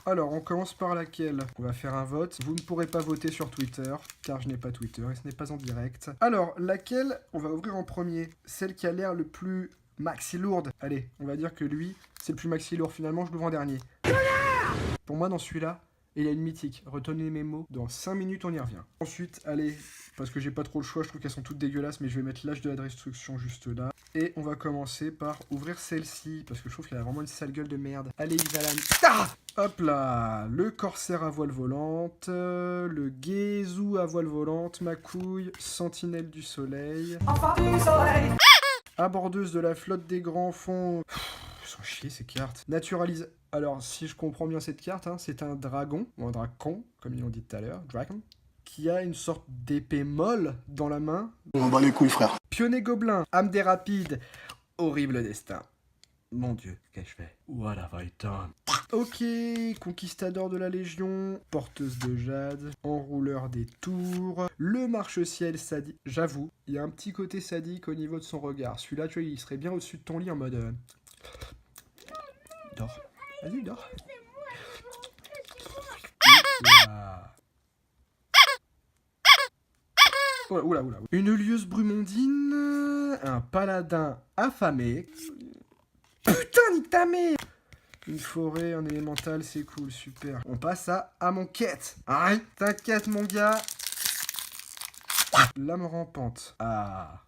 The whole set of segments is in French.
Alors, on commence par laquelle? On va faire un vote. Vous ne pourrez pas voter sur Twitter, car je n'ai pas Twitter et ce n'est pas en direct. Alors, laquelle on va ouvrir en premier? Celle qui a l'air le plus maxi-lourde. Allez, on va dire que lui, c'est le plus maxi-lourd. Finalement, je l'ouvre en dernier. Pour moi, dans celui-là, il y a une mythique. Retenez mes mots. Dans 5 minutes, on y revient. Ensuite, allez, parce que j'ai pas trop le choix, je trouve qu'elles sont toutes dégueulasses, mais je vais mettre l'âge de la destruction juste là. Et on va commencer par ouvrir celle-ci, parce que je trouve qu'elle a vraiment une sale gueule de merde. Allez, Isalan. Ah! Hop là, le corsaire à voile volante, le Guézou à voile volante, ma couille, sentinelle du soleil. Enfant du soleil! Abordeuse de la flotte des grands fonds. Ils sont chiés ces cartes. Naturalise. Alors, si je comprends bien cette carte, hein, c'est un dragon, ou un dracon, comme ils l'ont dit tout à l'heure, dragon, qui a une sorte d'épée molle dans la main. On bat les couilles, frère. Pionnier gobelin, âme des rapides, horrible destin. Mon dieu, qu'ai-je fait? What have I done? Ok, conquistador de la Légion, porteuse de jade, enrouleur des tours, le marche-ciel sadique. J'avoue, il y a un petit côté sadique au niveau de son regard. Celui-là, tu vois, il serait bien au-dessus de ton lit en mode... Dors. Vas-y, dors. Oula. Une lieuse brumondine, un paladin affamé. Putain, nique ta mère! Une forêt, un élémental, c'est cool, super. On passe à mon quête. Arrête, t'inquiète mon gars. Lame rampante. Ah.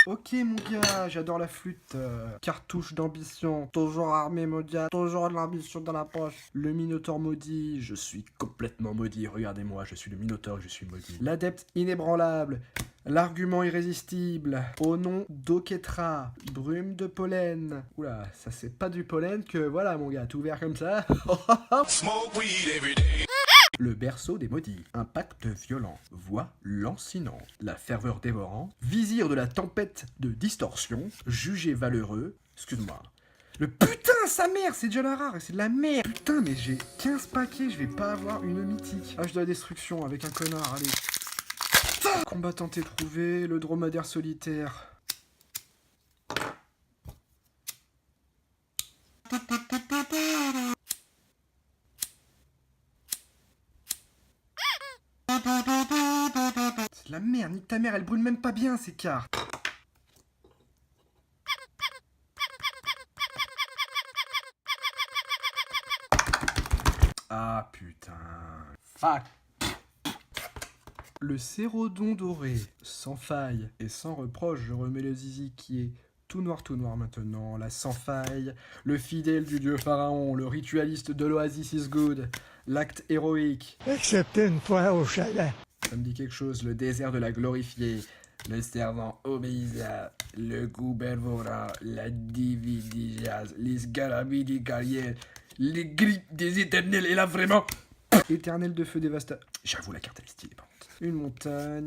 Ok mon gars, j'adore la flûte. Cartouche d'ambition, toujours armé mon gars, toujours de l'ambition dans la poche. Le Minotaure maudit, je suis complètement maudit, regardez-moi, je suis le Minotaure, je suis maudit. L'adepte inébranlable, l'argument irrésistible, au nom d'Oketra, brume de pollen. Oula, ça c'est pas du pollen que voilà mon gars, tout vert comme ça. Le berceau des maudits, impact violent, voix lancinante, la ferveur dévorante, vizir de la tempête de distorsion, jugé valeureux, excuse-moi. Le putain, sa mère, c'est déjà la rare et c'est de la merde. Putain, mais j'ai 15 paquets, je vais pas avoir une mythique. Âge de la destruction avec un connard, allez. Putain. Combattant éprouvé, le dromadaire solitaire. C'est de la merde, nique ta mère, elle brûle même pas bien ces cartes. Ah putain. Fuck. Le Cérodon doré, sans faille et sans reproche, je remets le zizi qui est tout noir maintenant, la sans faille, le fidèle du dieu pharaon, le ritualiste de l'Oasis is good, l'acte héroïque. Excepté une fois au chalet. Ça me dit quelque chose, le désert de la glorifiée, le servant obéisa, le goubervora, la dividijas, les scarabées des carrières, les grippes des éternels, et là vraiment... Éternel de feu dévastateur. J'avoue, la carte elle est stylée par contre. Une montagne...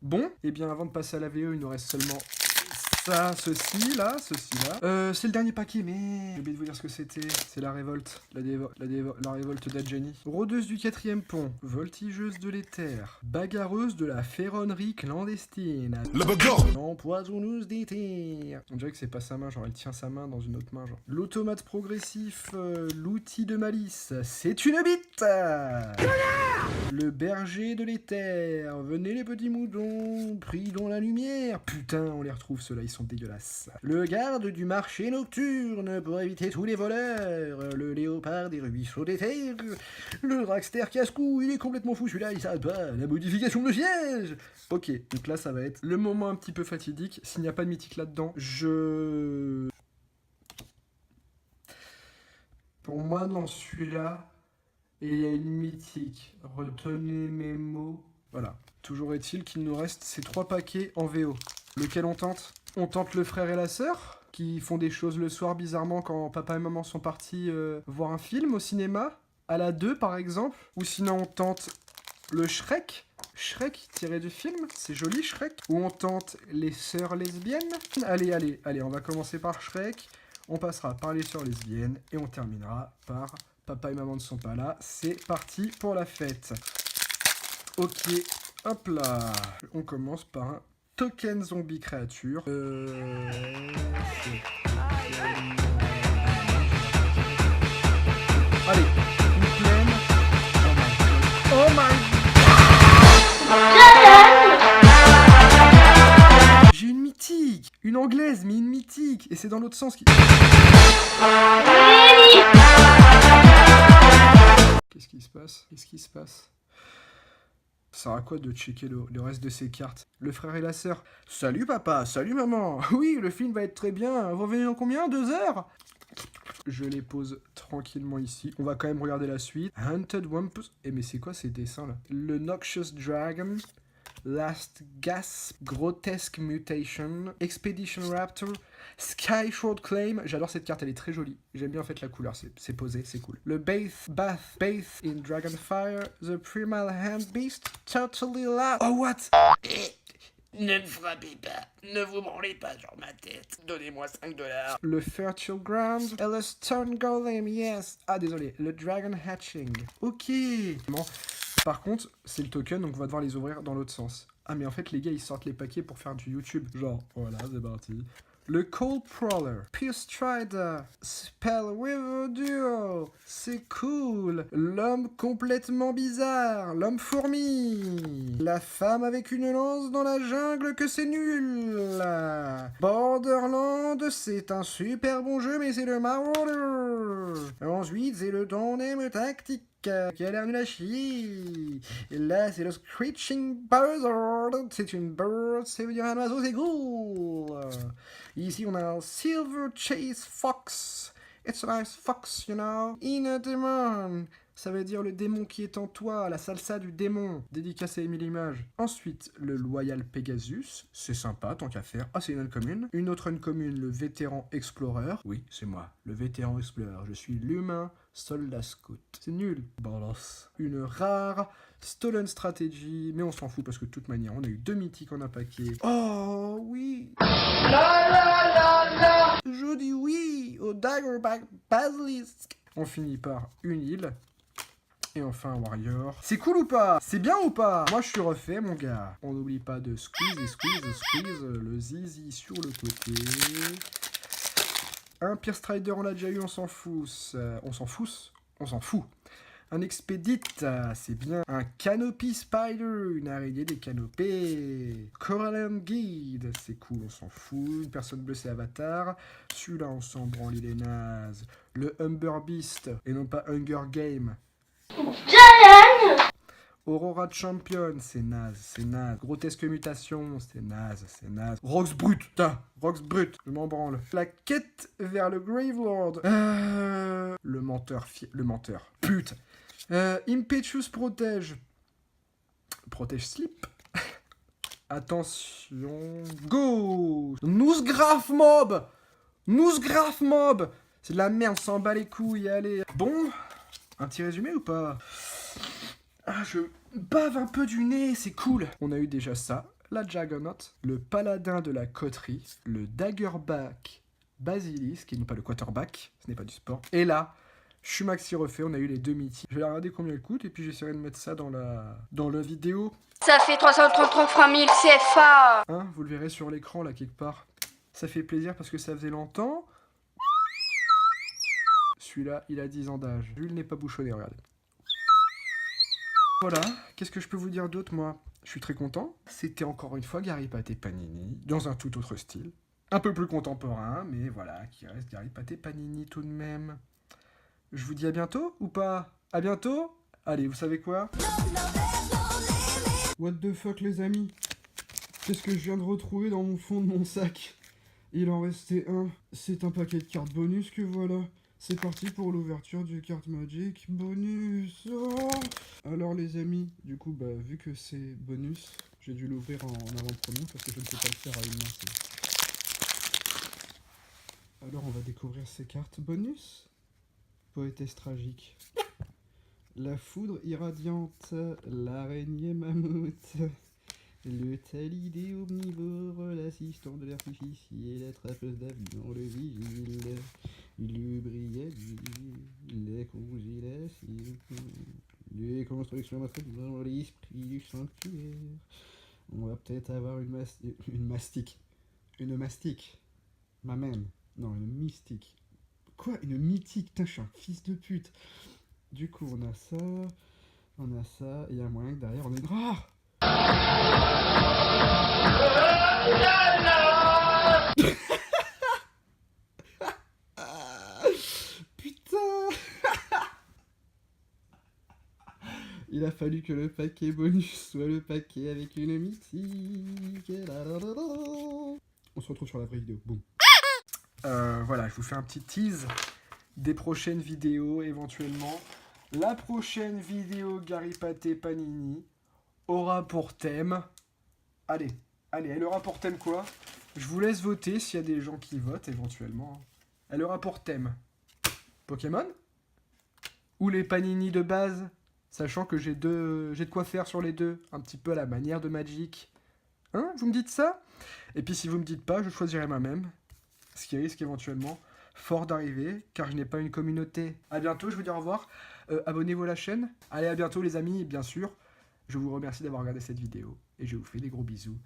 Bon, et bien avant de passer à la VE, il nous reste seulement... Ça, ceci là. C'est le dernier paquet, mais j'ai oublié de vous dire ce que c'était. C'est la révolte, la révolte d'Adjani. Rôdeuse du 4e pont, voltigeuse de l'éther, bagarreuse de la ferronnerie clandestine, empoisonneuse d'éther. On dirait que c'est pas sa main, genre elle tient sa main dans une autre main, genre. L'automate progressif, l'outil de malice, c'est une bite. Le berger de l'éther, venez les petits moutons, pris dans la lumière. Putain, on les retrouve ceux-là, ils sont dégueulasses. Le garde du marché nocturne pour éviter tous les voleurs. Le léopard des ruisseaux d'éther. Le dragster casse-cou, il est complètement fou celui-là, il s'arrête pas. La modification de siège. Ok, donc là ça va être le moment un petit peu fatidique. S'il n'y a pas de mythique là-dedans, Pour moi, dans celui-là, il y a une mythique. Retenez mes mots. Voilà. Toujours est-il qu'il nous reste ces 3 paquets en VO. Lequel on tente? On tente le frère et la sœur, qui font des choses le soir bizarrement quand papa et maman sont partis voir un film au cinéma, à la 2 par exemple. Ou sinon on tente le Shrek tiré du film, c'est joli Shrek. Ou on tente les sœurs lesbiennes. Allez, on va commencer par Shrek, on passera par les sœurs lesbiennes, et on terminera par papa et maman ne sont pas là. C'est parti pour la fête. Ok, Hop là. On commence par un token zombie créature. Allez, une plaine. Oh my god. J'ai une mythique. Une anglaise, mais une mythique. Et c'est dans l'autre sens qui... Qu'est-ce qui se passe? Qu'est-ce qui se passe? Ça sert à quoi de checker le reste de ces cartes? Le frère et la sœur. Salut papa, salut maman. Oui, le film va être très bien. Vous revenez dans combien? 2 heures? Je les pose tranquillement ici. On va quand même regarder la suite. Hunted Wampus. Eh mais c'est quoi ces dessins là? Le Noxious Dragon. Last Gasp, Grotesque Mutation, Expedition Raptor, Sky Shroud Claim. J'adore cette carte, elle est très jolie. J'aime bien en fait la couleur, c'est posé, c'est cool. Le Bath in Dragonfire, The Primal Hand Beast, Totally Loud. Oh what? Ne me frappez pas, ne vous branlez pas sur ma tête, donnez-moi 5 $. Le Fertile Ground, et le Stone Golem, yes. Ah désolé, le Dragon Hatching. Ok. Bon. Par contre, c'est le token, donc on va devoir les ouvrir dans l'autre sens. Ah mais en fait les gars ils sortent les paquets pour faire du YouTube. Genre, voilà, c'est parti. Le Cold Prowler, Pierce Strider, Spell Weaver Duo, c'est cool. L'homme complètement bizarre, l'homme fourmi. La femme avec une lance dans la jungle que c'est nul. Borderland, c'est un super bon jeu mais c'est le Marauder. Ensuite c'est le Tandem Tactique. Qui a l'air nul à chier. Et là, c'est le Screeching Buzzard. C'est une bird, ça veut dire un oiseau, c'est cool. Ici, on a un Silver Chase Fox. It's a nice fox, you know. In a demon. Ça veut dire le démon qui est en toi, la salsa du démon. Dédicace à Emile Image. Ensuite, le Loyal Pegasus. C'est sympa, tant qu'à faire. Ah, c'est une uncommune. Une autre uncommune, le Vétéran Explorer. Oui, c'est moi, le Vétéran Explorer. Je suis l'humain soldat scout. C'est nul. Bolos. Une rare Stolen Strategy. Mais on s'en fout parce que de toute manière, on a eu 2 mythiques en un paquet. Oh, oui. Je dis oui au Daggerback Basilisk. On finit par une île. Et enfin un warrior. C'est cool ou pas? C'est bien ou pas? Moi je suis refait mon gars. On n'oublie pas de squeeze et squeeze. Le zizi sur le côté. Un Pierce Strider on l'a déjà eu, on s'en fout. On s'en fout. Un Expedite, c'est bien. Un Canopy Spider, une araignée des canopées. Corallian Guide, c'est cool, on s'en fout. Une personne bleue, c'est Avatar. Celui-là, on s'en branle, il est naze. Le Humber Beast, et non pas Hunger Game. Aurora Champion, c'est naze. Grotesque Mutation, c'est naze. Rox Brut, je m'en branle. La quête vers le Gravelord. Le menteur, putain. Impetuous Protège Slip. Attention, go. Noosgraf Mob. C'est de la merde, s'en bat les couilles, allez. Bon, un petit résumé ou pas? Ah, je bave un peu du nez, c'est cool. On a eu déjà ça, la Juggernaut, le Paladin de la Coterie, le Daggerback Basilisk, qui n'est pas le quarterback, ce n'est pas du sport. Et là, je suis maxi refait, on a eu les 2 mythiques. Je vais regarder combien ils coûtent et puis j'essaierai de mettre ça dans la vidéo. Ça fait 333 000 CFA. Hein, vous le verrez sur l'écran là quelque part. Ça fait plaisir parce que ça faisait longtemps. Celui-là, il a 10 ans d'âge. Lui, il n'est pas bouchonné, regardez. Voilà, qu'est-ce que je peux vous dire d'autre, moi? Je suis très content. C'était encore une fois Gary Paté Panini, dans un tout autre style. Un peu plus contemporain, mais voilà, qui reste Gary Paté Panini tout de même. Je vous dis à bientôt, ou pas? À bientôt? Allez, vous savez quoi? What the fuck, les amis? Qu'est-ce que je viens de retrouver dans mon fond de mon sac? Il en restait un. C'est un paquet de cartes bonus que voilà. C'est parti pour l'ouverture du Card Magic bonus. Oh, alors les amis, du coup, vu que c'est bonus, j'ai dû l'ouvrir en avant-première parce que je ne peux pas le faire à une main. Alors on va découvrir ces cartes bonus. Poétesse tragique. La foudre irradiante, l'araignée mammouth, le talidé omnivore, l'assistant de l'artificier, la trappeuse d'avion, le vigile, le brigadier, la congélation, Les constructions matrices dans l'esprit du sanctuaire. On va peut-être avoir une mastique. Une mastique. Ma même. Non, une mystique. Quoi? Une mythique? Putain, je suis un fils de pute. Du coup, on a ça. On a ça. Et il y a moyen que derrière, on ait une rare. Putain. Il a fallu que le paquet bonus soit le paquet avec une mythique. On se retrouve sur la vraie vidéo. Boum. Voilà, je vous fais un petit tease des prochaines vidéos éventuellement. La prochaine vidéo Gary Paté Panini aura pour thème... Allez, elle aura pour thème quoi? Je vous laisse voter s'il y a des gens qui votent éventuellement. Elle aura pour thème Pokémon ou les Panini de base, sachant que j'ai de quoi faire sur les deux, un petit peu à la manière de Magic. Hein, vous me dites ça? Et puis si vous me dites pas, je choisirai moi-même, ce qui risque éventuellement fort d'arriver, car je n'ai pas une communauté. A bientôt, je vous dis au revoir. Abonnez-vous à la chaîne. Allez, à bientôt les amis, et bien sûr, je vous remercie d'avoir regardé cette vidéo, et je vous fais des gros bisous.